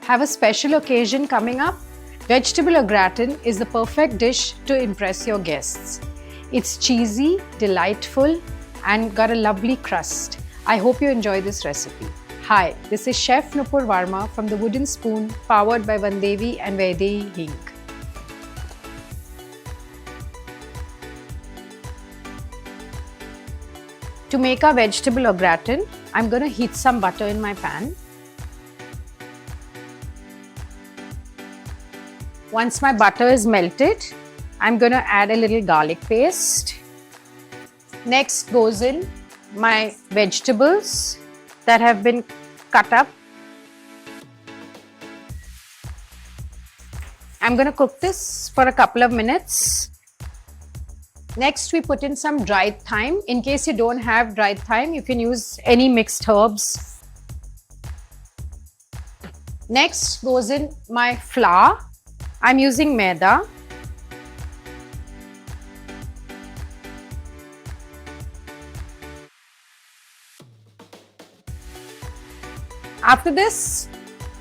Have a special occasion coming up? Vegetable au gratin is the perfect dish to impress your guests. It's cheesy, delightful, and got a lovely crust. I hope you enjoy this recipe. Hi, this is Chef Nupur Varma from The Wooden Spoon, powered by Vandevi and Vaidehi Hing. To make our vegetable au gratin, I'm going to heat some butter in my pan. Once my butter is melted, I'm going to add a little garlic paste. Next goes in my vegetables that have been cut up. I'm going to cook this for a couple of minutes. Next, we put in some dried thyme. In case you don't have dried thyme, you can use any mixed herbs. Next goes in my flour. I'm using maida. After this,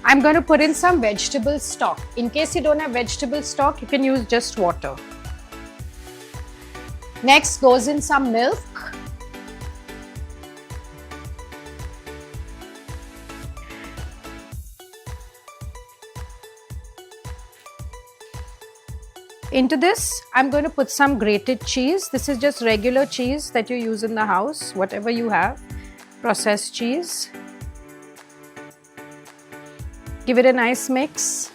I'm going to put in some vegetable stock. In case you don't have vegetable stock, you can use just water. Next goes in some milk. Into this, I'm going to put some grated cheese. This is just regular cheese that you use in the house, whatever you have, processed cheese. Give it a nice mix.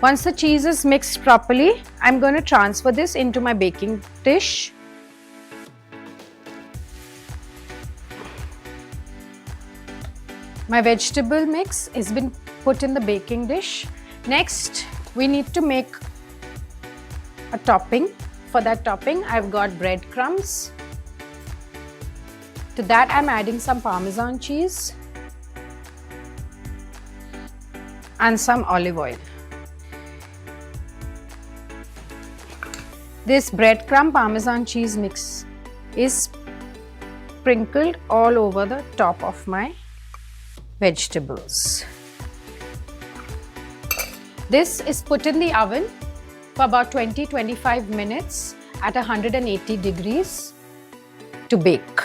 Once the cheese is mixed properly, I'm going to transfer this into my baking dish. My vegetable has been put in the baking dish. Next, we need to make a topping. For that topping, I've got breadcrumbs. To that, I'm adding some Parmesan cheese and some olive oil. This breadcrumb Parmesan cheese mix is sprinkled all over the top of my vegetables. This is put in the oven for about 20-25 minutes at 180 degrees to bake.